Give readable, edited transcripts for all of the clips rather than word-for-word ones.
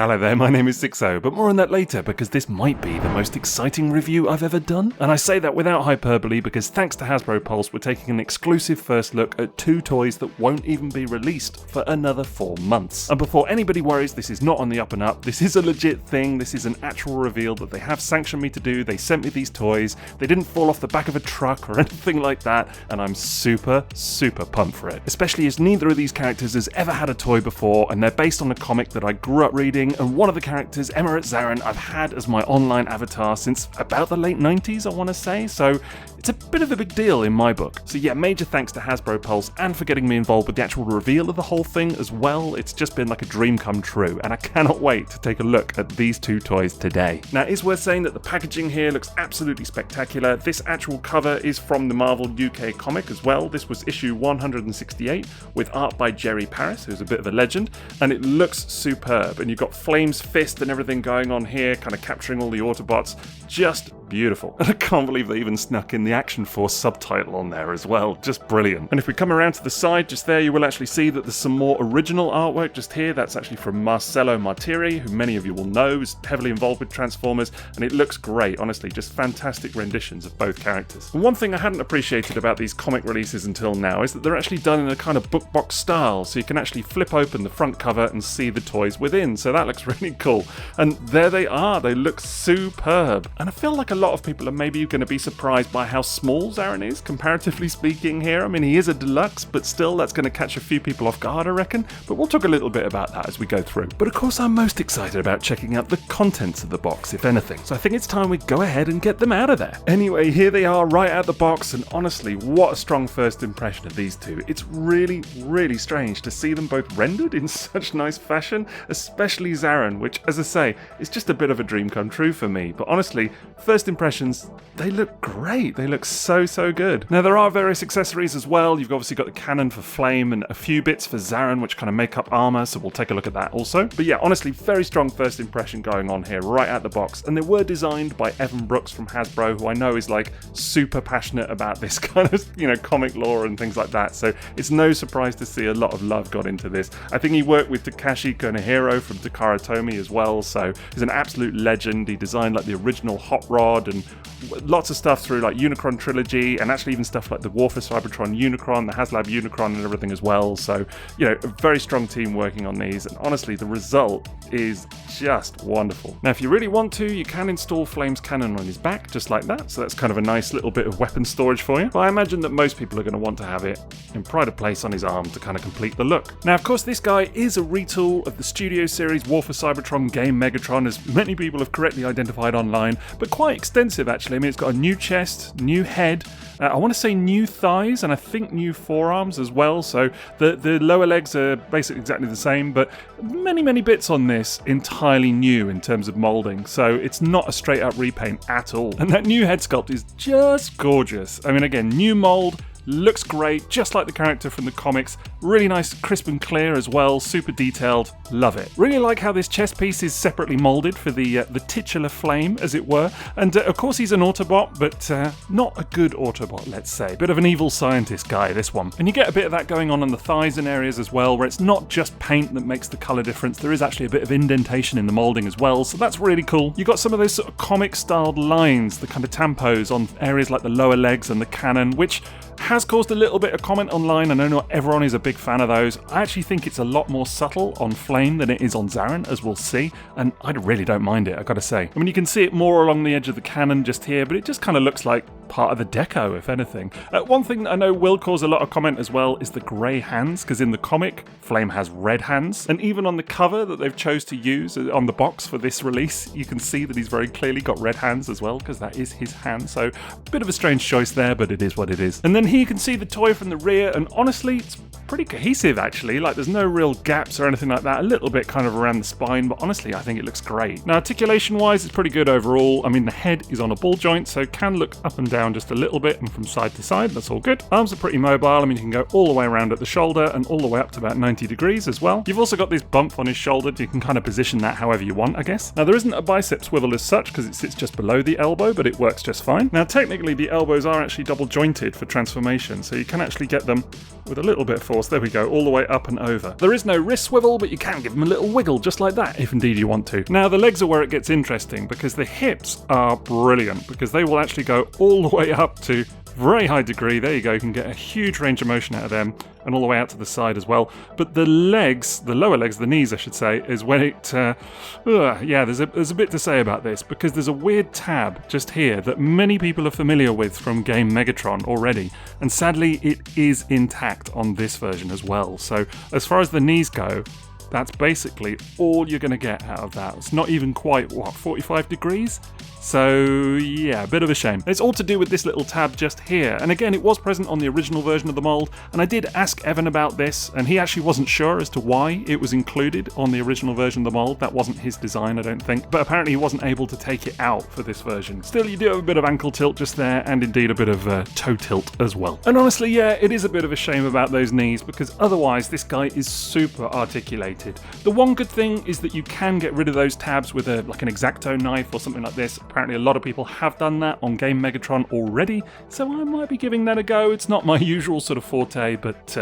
Hello there, my name is Sixo, but more on that later because this might be the most exciting review I've ever done. And I say that without hyperbole because thanks to Hasbro Pulse, we're taking an exclusive first look at 2 toys that won't even be released for another 4 months. And before anybody worries, this is not on the up and up, this is a legit thing, this is an actual reveal that they have sanctioned me to do, they sent me these toys, they didn't fall off the back of a truck or anything like that, and I'm super pumped for it. Especially as neither of these characters has ever had a toy before, and they're based on a comic that I grew up reading, and one of the characters, Emirate Xaaron, I've had as my online avatar since about the late 90s, I want to say, so it's a bit of a big deal in my book. So yeah, major thanks to Hasbro Pulse and for getting me involved with the actual reveal of the whole thing as well. It's just been like a dream come true, and I cannot wait to take a look at these 2 toys today. Now, it is worth saying that the packaging here looks absolutely spectacular. This actual cover is from the Marvel UK comic as well. This was issue 168 with art by Jerry Paris, who's a bit of a legend, and it looks superb. And you've got Flame's fist and everything going on here, kind of capturing all the Autobots. Just beautiful. And I can't believe they even snuck in the Action Force subtitle on there as well. Just brilliant. And if we come around to the side, just there, you will actually see that there's some more original artwork just here. That's actually from Marcello Martiri, who many of you will know is heavily involved with Transformers, and it looks great, honestly, just fantastic renditions of both characters. And one thing I hadn't appreciated about these comic releases until now is that they're actually done in a kind of book box style, so you can actually flip open the front cover and see the toys within, so that looks really cool. And there they are, they look superb. And I feel like a lot of people are maybe going to be surprised by how small Xaaron is, comparatively speaking here. I mean, he is a deluxe, but still, that's going to catch a few people off guard, I reckon. But we'll talk a little bit about that as we go through. But of course, I'm most excited about checking out the contents of the box, if anything. So I think it's time we go ahead and get them out of there. Anyway, here they are right out the box, and honestly, what a strong first impression of these 2. It's really strange to see them both rendered in such nice fashion, especially Xaaron, which, as I say, is just a bit of a dream come true for me. But honestly, first impressions, they look great. They look so good. Now, there are various accessories as well. You've obviously got the cannon for Flame and a few bits for Xaaron, which kind of make up armor, so we'll take a look at that also. But yeah, honestly, very strong first impression going on here right out the box. And they were designed by Evan Brooks from Hasbro, who I know is like super passionate about this kind of, comic lore and things like that. So it's no surprise to see a lot of love got into this. I think he worked with Takashi Konohiro from Takara Tomy as well, so he's an absolute legend. He designed like the original Hot Rod and lots of stuff through like Unicron Trilogy, and actually even stuff like the War for Cybertron Unicron, the HasLab Unicron and everything as well. So, a very strong team working on these, and honestly, the result is just wonderful. Now, if you really want to, you can install Flame's cannon on his back, just like that, so that's kind of a nice little bit of weapon storage for you. But I imagine that most people are going to want to have it in pride of place on his arm to kind of complete the look. Now, of course, this guy is a retool of the Studio Series War for Cybertron game Megatron, as many people have correctly identified online, but quite extensive actually. I mean, it's got a new chest, new head, I want to say new thighs, and I think new forearms as well, so the lower legs are basically exactly the same, but many bits on this entirely new in terms of moulding, so it's not a straight up repaint at all. And that new head sculpt is just gorgeous. I mean, again, new mould, looks great, just like the character from the comics. Really nice, crisp and clear as well, super detailed, love it. Really like how this chest piece is separately moulded for the titular Flame, as it were. And of course he's an Autobot, but not a good Autobot, let's say. Bit of an evil scientist guy, this one. And you get a bit of that going on the thighs and areas as well, where it's not just paint that makes the colour difference, there is actually a bit of indentation in the moulding as well, so that's really cool. You got some of those sort of comic-styled lines, the kind of tampos on areas like the lower legs and the cannon, which has caused a little bit of comment online. I know not everyone is a big fan of those. I actually think it's a lot more subtle on Flame than it is on Xaaron, as we'll see, and I really don't mind it, I gotta say. I mean, you can see it more along the edge of the cannon just here, but it just kind of looks like part of the deco, if anything. One thing that I know will cause a lot of comment as well is the grey hands, because in the comic, Flame has red hands, and even on the cover that they've chose to use on the box for this release, you can see that he's very clearly got red hands as well, because that is his hand, so a bit of a strange choice there, but it is what it is. And then here you can see the toy from the rear, and honestly, it's pretty cohesive actually, like there's no real gaps or anything like that, a little bit kind of around the spine, but honestly I think it looks great. Now articulation wise it's pretty good overall. I mean the head is on a ball joint, so can look up and down just a little bit and from side to side, that's all good. Arms are pretty mobile, I mean you can go all the way around at the shoulder and all the way up to about 90 degrees as well. You've also got this bump on his shoulder, you can kind of position that however you want I guess. Now there isn't a bicep swivel as such because it sits just below the elbow, but it works just fine. Now technically the elbows are actually double jointed for transformation, so you can actually get them with a little bit of forward course, there we go, all the way up and over. There is no wrist swivel, but you can give them a little wiggle just like that, if indeed you want to. Now, the legs are where it gets interesting, because the hips are brilliant, because they will actually go all the way up to very high degree. There you go, you can get a huge range of motion out of them, and all the way out to the side as well. But the legs, the lower legs, the knees I should say, is when it, there's a bit to say about this, because there's a weird tab just here that many people are familiar with from game Megatron already, and sadly it is intact on this version as well. So as far as the knees go, that's basically all you're going to get out of that. It's not even quite, 45 degrees? So yeah, a bit of a shame. It's all to do with this little tab just here, and again it was present on the original version of the mold, and I did ask Evan about this, and he actually wasn't sure as to why it was included on the original version of the mold. That wasn't his design, I don't think, but apparently he wasn't able to take it out for this version. Still, you do have a bit of ankle tilt just there, and indeed a bit of toe tilt as well. And honestly, yeah, it is a bit of a shame about those knees, because otherwise this guy is super articulated. The one good thing is that you can get rid of those tabs with like an X-Acto knife or something like this. Apparently a lot of people have done that on Game Megatron already, so I might be giving that a go. It's not my usual sort of forte, but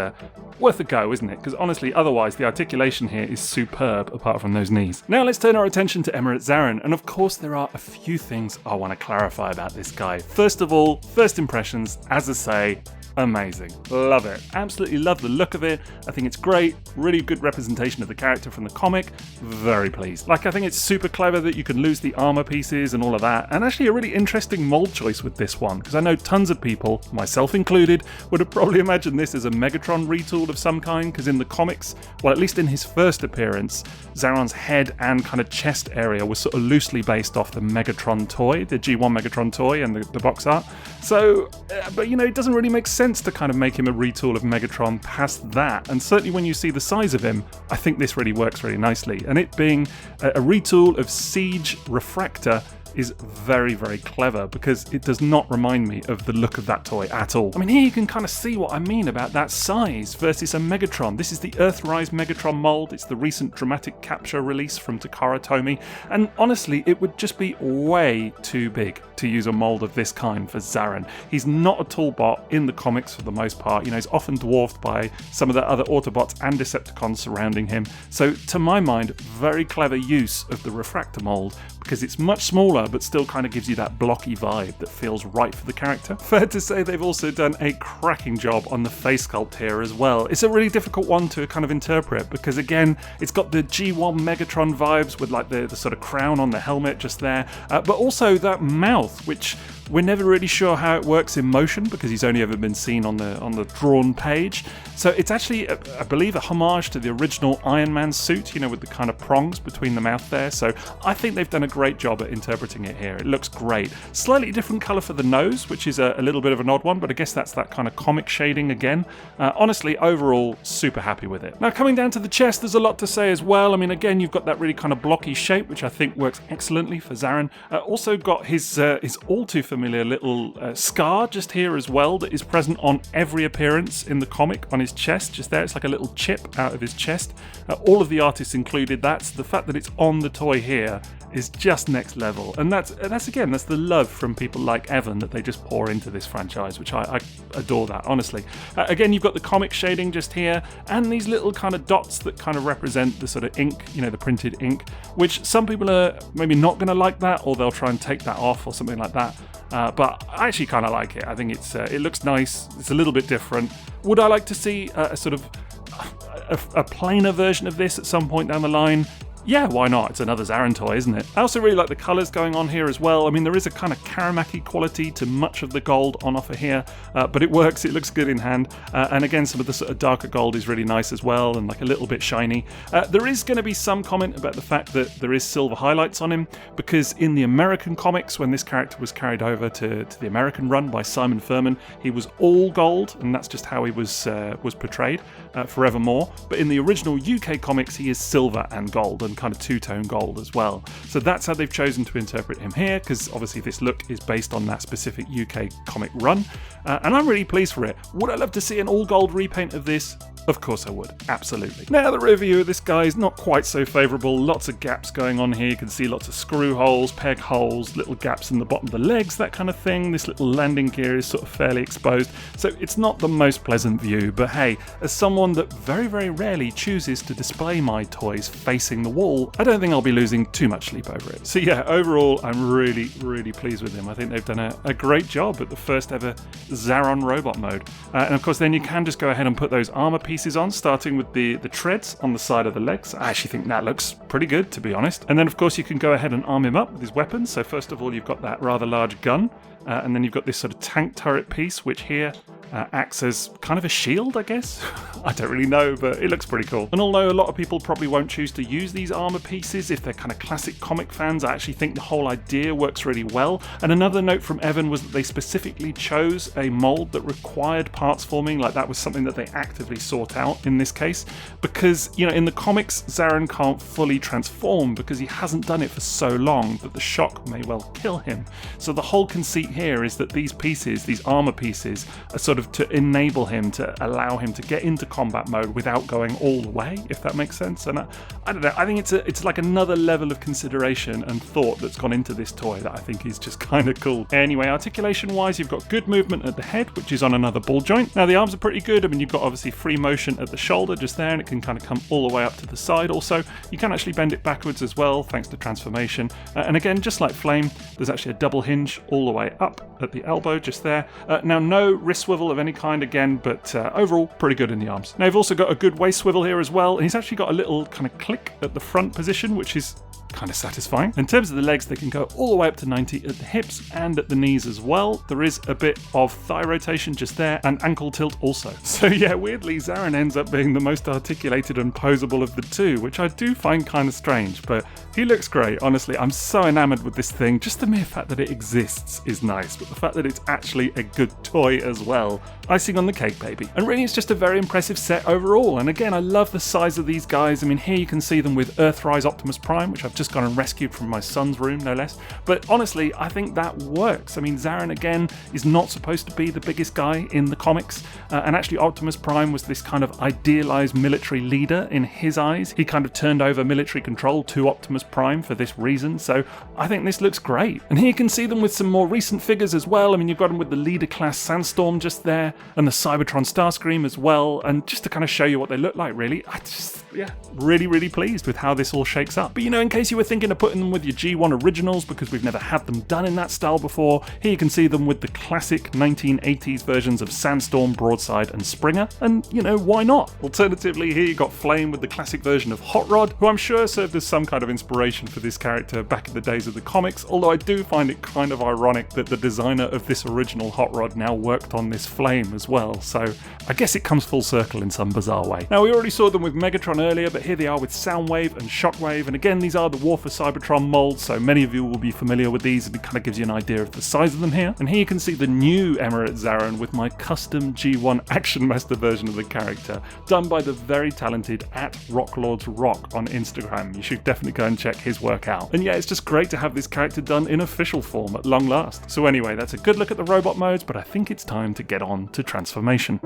worth a go, isn't it? Because honestly, otherwise the articulation here is superb apart from those knees. Now let's turn our attention to Emirate Xaaron, and of course there are a few things I want to clarify about this guy. First of all, first impressions, as I say, amazing. Love it. Absolutely love the look of it. I think it's great. Really good representation of the character from the comic. Very pleased. Like, I think it's super clever that you can lose the armor pieces and all of that. And actually a really interesting mold choice with this one, because I know tons of people, myself included, would have probably imagined this as a Megatron retool of some kind, because in the comics, well, at least in his first appearance, Xaaron's head and kind of chest area was sort of loosely based off the Megatron toy, the G1 Megatron toy and the box art. So, but you know, it doesn't really make sense to kind of make him a retool of Megatron past that, and certainly when you see the size of him, I think this really works really nicely, and it being a retool of Siege Refractor is very, very clever, because it does not remind me of the look of that toy at all. I mean, here you can kind of see what I mean about that size versus a Megatron. This is the Earthrise Megatron mold. It's the recent dramatic capture release from Takara Tomy, and honestly, it would just be way too big to use a mold of this kind for Xaaron. He's not a tall bot in the comics for the most part. You know, he's often dwarfed by some of the other Autobots and Decepticons surrounding him. So, to my mind, very clever use of the Refractor mold, because it's much smaller but still kind of gives you that blocky vibe that feels right for the character. Fair to say they've also done a cracking job on the face sculpt here as well. It's a really difficult one to kind of interpret, because again, it's got the G1 Megatron vibes with like the sort of crown on the helmet just there, but also that mouth, which we're never really sure how it works in motion, because he's only ever been seen on the drawn page. So it's actually, I believe, a homage to the original Iron Man suit, you know, with the kind of prongs between the mouth there. So I think they've done a great job at interpreting it here. It looks great. Slightly different colour for the nose, which is a little bit of an odd one, but I guess that's that kind of comic shading again. Honestly, overall, super happy with it. Now, coming down to the chest, there's a lot to say as well. I mean, again, you've got that really kind of blocky shape, which I think works excellently for Xaaron. Also got his all too familiar little scar just here as well, that is present on every appearance in the comic on his chest, just there. It's like a little chip out of his chest. All of the artists included that, so the fact that it's on the toy here is just next level, and that's the love from people like Evan that they just pour into this franchise, which I adore that, honestly. Again, you've got the comic shading just here, and these little kind of dots that kind of represent the sort of ink, you know, the printed ink, which some people are maybe not going to like that, or they'll try and take that off or something like that. But I actually kind of like it. I think it looks nice. It's a little bit different. Would I like to see a sort of a plainer version of this at some point down the line? Yeah, why not? It's another Xaaron toy, isn't it? I also really like the colours going on here as well. I mean, there is a kind of Karamaki quality to much of the gold on offer here, but it works, it looks good in hand. And again, some of the sort of darker gold is really nice as well, and like a little bit shiny. There is going to be some comment about the fact that there is silver highlights on him, because in the American comics, when this character was carried over to the American run by Simon Furman, he was all gold, and that's just how he was portrayed forevermore. But in the original UK comics, he is silver and gold, and kind of two-tone gold as well. So that's how they've chosen to interpret him here, because obviously this look is based on that specific UK comic run, and I'm really pleased for it. Would I love to see an all-gold repaint of this? Of course I would, absolutely. Now the rear view of this guy is not quite so favourable, lots of gaps going on here, you can see lots of screw holes, peg holes, little gaps in the bottom of the legs, that kind of thing. This little landing gear is sort of fairly exposed, so it's not the most pleasant view, but hey, as someone that very, very rarely chooses to display my toys facing the wall, I don't think I'll be losing too much sleep over it. So yeah, overall, I'm really, really pleased with him. I think they've done a great job at the first ever Xaaron robot mode. And of course, then you can just go ahead and put those armor pieces on, starting with the treads on the side of the legs. I actually think that looks pretty good, to be honest. And then, of course, you can go ahead and arm him up with his weapons. So first of all, you've got that rather large gun. And then you've got this sort of tank turret piece, which here acts as kind of a shield, I guess. I don't really know, but it looks pretty cool. And although a lot of people probably won't choose to use these armor pieces if they're kind of classic comic fans, I actually think the whole idea works really well. And another note from Evan was that they specifically chose a mold that required parts forming, like that was something that they actively sought out in this case, because, you know, in the comics, Xaaron can't fully transform because he hasn't done it for so long that the shock may well kill him. So the whole conceit here is that these pieces, these armor pieces, are sort of to enable him, to allow him to get into combat mode without going all the way, if that makes sense. And I don't know, I think it's like another level of consideration and thought that's gone into this toy that I think is just kind of cool. Anyway, articulation wise, you've got good movement at the head, which is on another ball joint. Now the arms are pretty good. I mean, you've got obviously free motion at the shoulder just there, and it can kind of come all the way up to the side. Also, you can actually bend it backwards as well, thanks to transformation. And again, just like Flame, there's actually a double hinge all the way up at the elbow just there. Now no wrist swivel of any kind again, but overall pretty good in the arms. Now you've also got a good waist swivel here as well, and he's actually got a little kind of click at the front position, which is kind of satisfying. In terms of the legs, they can go all the way up to 90 at the hips and at the knees as well. There is a bit of thigh rotation just there, and ankle tilt also. So yeah, weirdly, Xaaron ends up being the most articulated and posable of the two, which I do find kind of strange, but he looks great. Honestly, I'm so enamored with this thing. Just the mere fact that it exists is nice, but the fact that it's actually a good toy as well, icing on the cake, baby. And really, it's just a very impressive set overall. And again, I love the size of these guys. I mean, here you can see them with Earthrise Optimus Prime, which I've just gone and rescued from my son's room, no less. But honestly, I think that works. I mean, Xaaron, again, is not supposed to be the biggest guy in the comics. And actually, Optimus Prime was this kind of idealized military leader in his eyes. He kind of turned over military control to Optimus Prime for this reason. So I think this looks great. And here you can see them with some more recent figures as well. I mean, you've got them with the leader class Sandstorm just there, and the Cybertron Starscream as well. And just to kind of show you what they look like, really, yeah, really, really pleased with how this all shakes up. But you know, in case you were thinking of putting them with your G1 originals because we've never had them done in that style before, here you can see them with the classic 1980s versions of Sandstorm, Broadside and Springer, and you know, why not? Alternatively, here you got Flame with the classic version of Hot Rod, who I'm sure served as some kind of inspiration for this character back in the days of the comics, although I do find it kind of ironic that the designer of this original Hot Rod now worked on this Flame as well, so I guess it comes full circle in some bizarre way. Now, we already saw them with Megatron earlier, but here they are with Soundwave and Shockwave, and again, these are the War for Cybertron molds, so many of you will be familiar with these, and it kind of gives you an idea of the size of them here. And here you can see the new Emirate Xaaron with my custom G1 Action Master version of the character, done by the very talented @RockLordsRock on Instagram. You should definitely go and check his work out. And yeah, it's just great to have this character done in official form at long last. So anyway, that's a good look at the robot modes, but I think it's time to get on to transformation.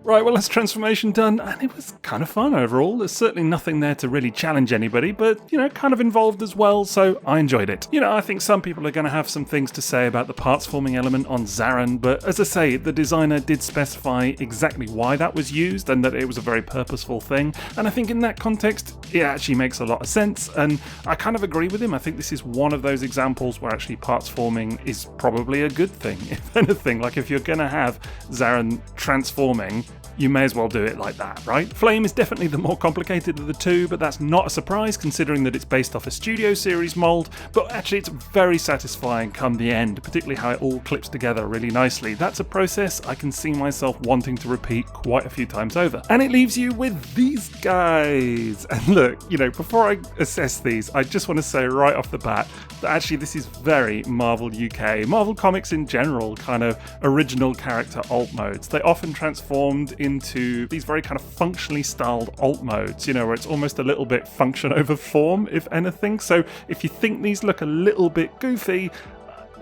Right, well, that's transformation done, and it was kind of fun overall. There's certainly nothing there to really challenge anybody, but, kind of involved as well, so I enjoyed it. I think some people are going to have some things to say about the parts forming element on Xaaron, but as I say, the designer did specify exactly why that was used and that it was a very purposeful thing, and I think in that context, it actually makes a lot of sense, and I kind of agree with him. I think this is one of those examples where actually parts forming is probably a good thing, if anything. Like, if you're going to have Xaaron transforming, you may as well do it like that, right? Flame is definitely the more complicated of the two, but that's not a surprise considering that it's based off a Studio Series mold, but actually it's very satisfying come the end, particularly how it all clips together really nicely. That's a process I can see myself wanting to repeat quite a few times over. And it leaves you with these guys. And look, before I assess these, I just want to say right off the bat that actually this is very Marvel UK, Marvel Comics in general, kind of original character alt modes. They often transformed into these very kind of functionally styled alt modes, where it's almost a little bit function over form, if anything. So if you think these look a little bit goofy,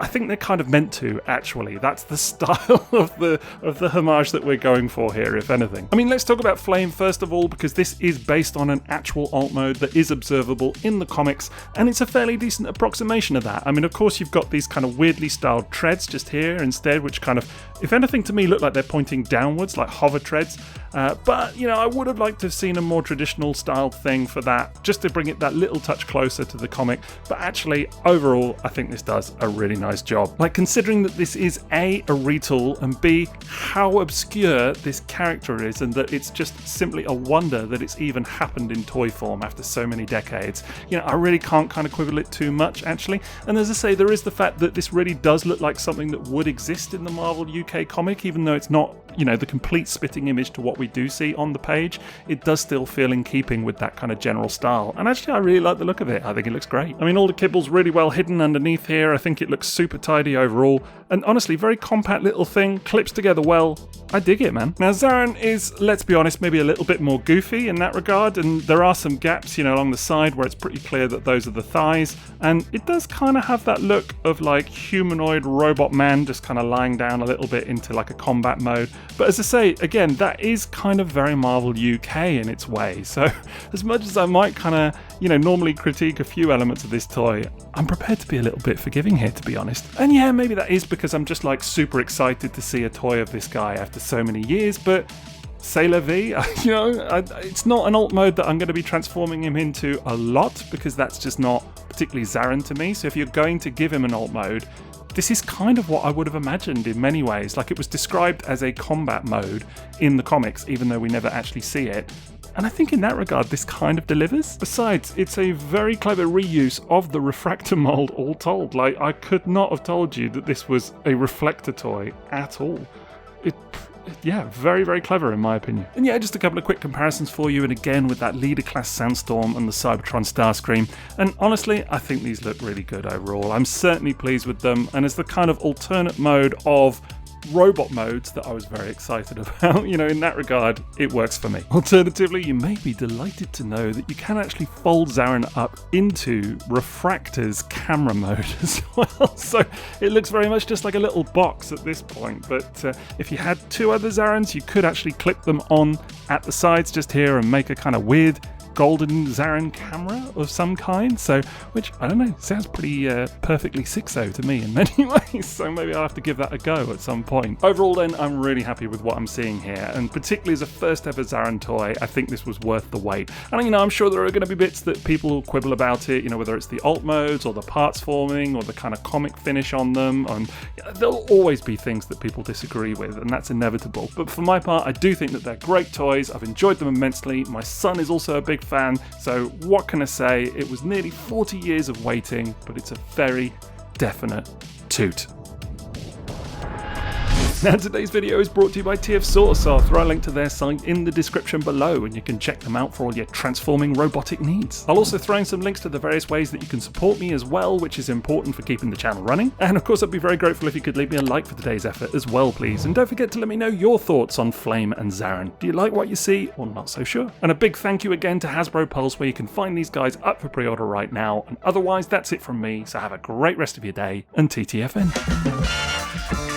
I think they're kind of meant to, actually. That's the style of the homage that we're going for here, if anything. I mean, let's talk about Flame first of all, because this is based on an actual alt mode that is observable in the comics, and it's a fairly decent approximation of that. I mean, of course, you've got these kind of weirdly styled treads just here instead, which kind of, if anything, to me look like they're pointing downwards, like hover treads. But, I would have liked to have seen a more traditional styled thing for that, just to bring it that little touch closer to the comic. But actually, overall, I think this does a really nice job. Like, considering that this is A, a retool, and B, how obscure this character is, and that it's just simply a wonder that it's even happened in toy form after so many decades. I really can't kind of quibble it too much, actually. And as I say, there is the fact that this really does look like something that would exist in the Marvel UK comic, even though it's not, the complete spitting image to what we do see on the page. It does still feel in keeping with that kind of general style. And actually, I really like the look of it. I think it looks great. I mean, all the kibble's really well hidden underneath here. I think it looks super tidy overall. And honestly, very compact little thing, clips together well. I dig it, man. Now, Xaaron is, let's be honest, maybe a little bit more goofy in that regard, and there are some gaps, along the side where it's pretty clear that those are the thighs, and it does kind of have that look of like humanoid robot man just kind of lying down a little bit into like a combat mode. But as I say, again, that is kind of very Marvel UK in its way, so as much as I might kind of, normally critique a few elements of this toy, I'm prepared to be a little bit forgiving here, to be honest. And yeah, maybe that is because I'm just like super excited to see a toy of this guy after so many years, but c'est la vie. It's not an alt mode that I'm going to be transforming him into a lot, because that's just not particularly Xaaron to me. So if you're going to give him an alt mode, this is kind of what I would have imagined in many ways. Like, it was described as a combat mode in the comics, even though we never actually see it. And I think in that regard, this kind of delivers. Besides, it's a very clever reuse of the refractor mold all told. Like, I could not have told you that this was a reflector toy at all. Yeah, very, very clever in my opinion. And yeah, just a couple of quick comparisons for you, and again with that Leader Class Sandstorm and the Cybertron Starscream. And honestly, I think these look really good overall. I'm certainly pleased with them, and as the kind of alternate mode of robot modes that I was very excited about, in that regard, it works for me. Alternatively, you may be delighted to know that you can actually fold Xaaron up into Refractor's camera mode as well. So it looks very much just like a little box at this point, but if you had two other Xaarons, you could actually clip them on at the sides just here and make a kind of weird golden Xaaron camera of some kind, which, I don't know, sounds pretty perfectly Sixo to me in many ways, so maybe I'll have to give that a go at some point. Overall then, I'm really happy with what I'm seeing here, and particularly as a first ever Xaaron toy, I think this was worth the wait. And I'm sure there are going to be bits that people will quibble about it, whether it's the alt modes or the parts forming or the kind of comic finish on them, and there'll always be things that people disagree with, and that's inevitable. But for my part, I do think that they're great toys. I've enjoyed them immensely. My son is also a big fan, so what can I say? It was nearly 40 years of waiting, but it's a very definite toot. Now, today's video is brought to you by TF Source, so I'll throw a link to their site in the description below, and you can check them out for all your transforming robotic needs. I'll also throw in some links to the various ways that you can support me as well, which is important for keeping the channel running. And of course, I'd be very grateful if you could leave me a like for today's effort as well, please. And don't forget to let me know your thoughts on Flame and Xaaron. Do you like what you see, or not so sure? And a big thank you again to Hasbro Pulse, where you can find these guys up for pre-order right now. And otherwise, that's it from me, so have a great rest of your day, and TTFN.